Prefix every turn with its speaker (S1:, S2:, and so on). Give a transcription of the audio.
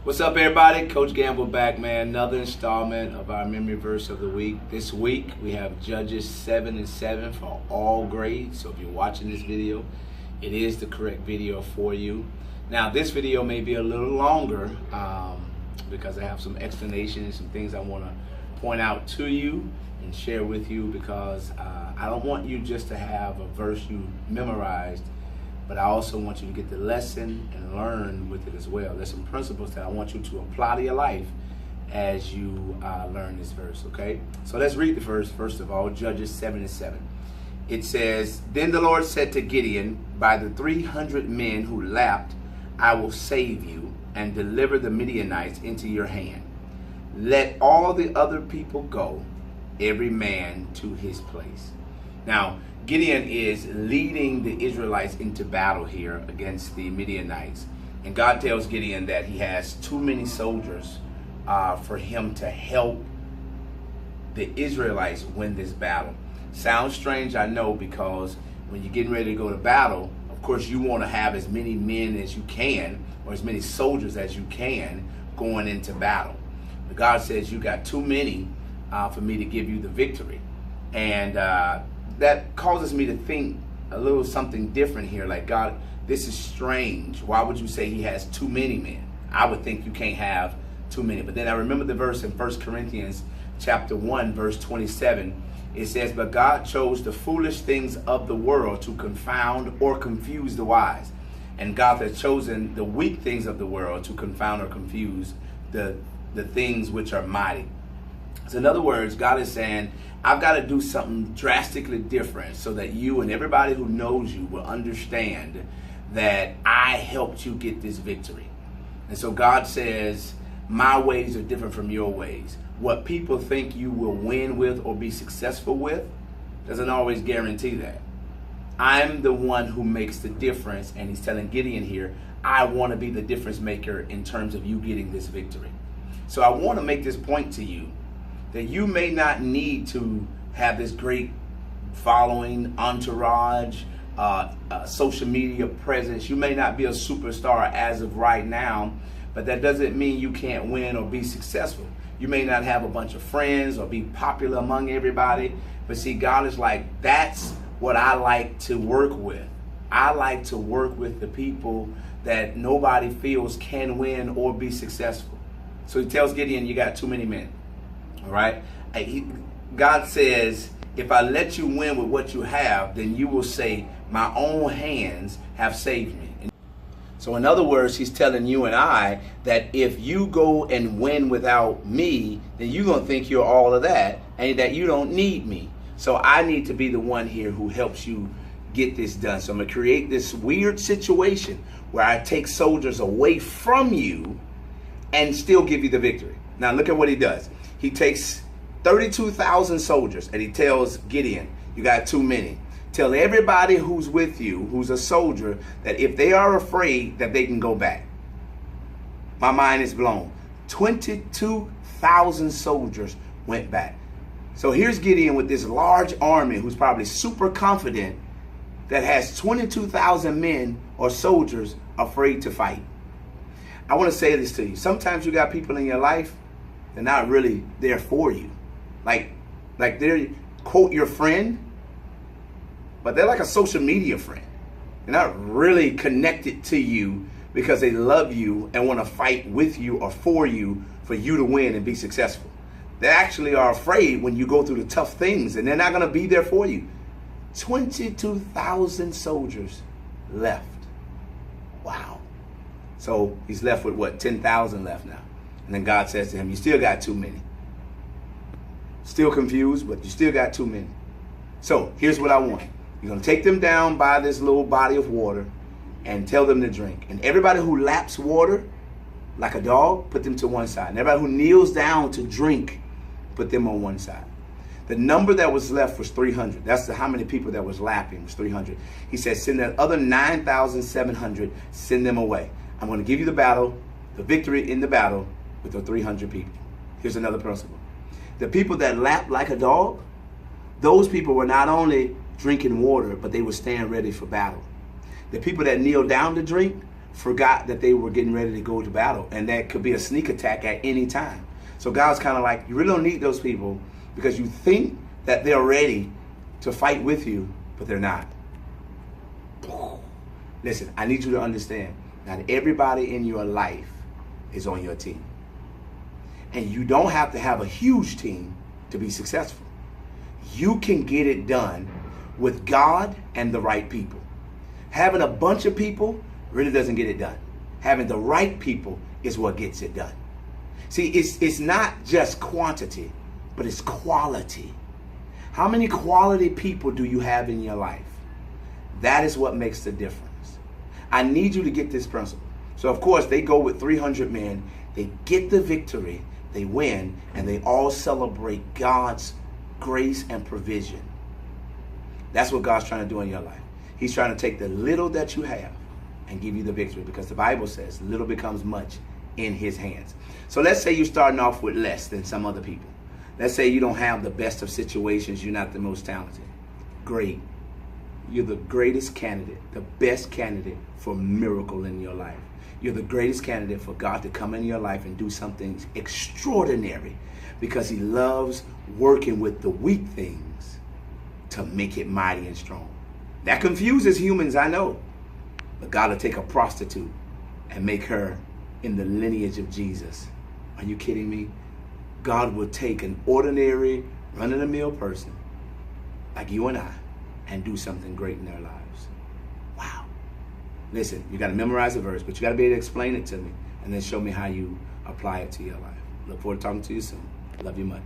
S1: What's up, everybody? Coach Gamble back, man. Another installment of our memory verse of the week. This week we have Judges 7 and 7 for all grades. So if you're watching this video, it is the correct video for you. Now, this video may be a little longer because I have some explanation and some things I want to point out to you and share with you, because I don't want you just to have a verse you memorized, but I also want you to get the lesson and learn with it as well. There's some principles that I want you to apply to your life as you learn this verse, okay? So let's read the verse, first of all, Judges 7 and 7. It says, "Then the Lord said to Gideon, by the 300 men who lapped, I will save you and deliver the Midianites into your hand. Let all the other people go, every man to his place." Now, Gideon is leading the Israelites into battle here against the Midianites. And God tells Gideon that he has too many soldiers for him to help the Israelites win this battle. Sounds strange, I know, because when you're getting ready to go to battle, of course you want to have as many men as you can, or as many soldiers as you can, going into battle. But God says, you got too many for me to give you the victory. And that causes me to think a little something different here. Like, God, this is strange. Why would you say he has too many men? I would think you can't have too many. But then I remember the verse in 1 Corinthians chapter 1, verse 27. It says, "But God chose the foolish things of the world to confound or confuse the wise. And God has chosen the weak things of the world to confound or confuse the things which are mighty." So in other words, God is saying, I've got to do something drastically different so that you and everybody who knows you will understand that I helped you get this victory. And so God says, my ways are different from your ways. What people think you will win with or be successful with doesn't always guarantee that. I'm the one who makes the difference. And he's telling Gideon here, I want to be the difference maker in terms of you getting this victory. So I want to make this point to you, that you may not need to have this great following, entourage, social media presence. You may not be a superstar as of right now, but that doesn't mean you can't win or be successful. You may not have a bunch of friends or be popular among everybody, but see, God is like, that's what I like to work with. I like to work with the people that nobody feels can win or be successful. So he tells Gideon, you got too many men. All right. God says, if I let you win with what you have, then you will say, my own hands have saved me. So in other words, he's telling you and I that if you go and win without me, then you're going to think you're all of that and that you don't need me. So I need to be the one here who helps you get this done. So I'm going to create this weird situation where I take soldiers away from you and still give you the victory. Now look at what he does. He takes 32,000 soldiers and he tells Gideon, you got too many. Tell everybody who's with you, who's a soldier, that if they are afraid, that they can go back. My mind is blown. 22,000 soldiers went back. So here's Gideon with this large army who's probably super confident that has 22,000 men or soldiers afraid to fight. I want to say this to you. Sometimes you got people in your life, they're not really there for you. Like they're, quote, your friend, but they're like a social media friend. They're not really connected to you because they love you and want to fight with you or for you to win and be successful. They actually are afraid when you go through the tough things, and they're not going to be there for you. 22,000 soldiers left. Wow. So he's left with what, 10,000 left now. And then God says to him, you still got too many. Still confused, but you still got too many. So here's what I want. You're going to take them down by this little body of water and tell them to drink. And everybody who laps water like a dog, put them to one side. And everybody who kneels down to drink, put them on one side. The number that was left was 300. That's how many people that was lapping was 300. He said, send that other 9,700, send them away. I'm going to give you the battle, the victory in the battle with the 300 people. Here's another principle. The people that lapped like a dog, those people were not only drinking water, but they would stand ready for battle. The people that kneeled down to drink forgot that they were getting ready to go to battle, and that could be a sneak attack at any time. So God's kind of like, you really don't need those people because you think that they're ready to fight with you, but they're not. Listen, I need you to understand, not everybody in your life is on your team. And you don't have to have a huge team to be successful. You can get it done with God and the right people. Having a bunch of people really doesn't get it done. Having the right people is what gets it done. See, it's not just quantity, but it's quality. How many quality people do you have in your life? That is what makes the difference. I need you to get this principle. So of course, they go with 300 men, they get the victory, they win, and they all celebrate God's grace and provision. That's what God's trying to do in your life. He's trying to take the little that you have and give you the victory, because the Bible says little becomes much in his hands. So let's say you're starting off with less than some other people. Let's say you don't have the best of situations. You're not the most talented. Great. You're the greatest candidate, the best candidate for a miracle in your life. You're the greatest candidate for God to come in your life and do something extraordinary, because he loves working with the weak things to make it mighty and strong. That confuses humans, I know. But God will take a prostitute and make her in the lineage of Jesus. Are you kidding me? God will take an ordinary, run-of-the-mill person like you and I and do something great in their lives. Wow. Listen, you got to memorize the verse, but you got to be able to explain it to me and then show me how you apply it to your life. Look forward to talking to you soon. Love you much.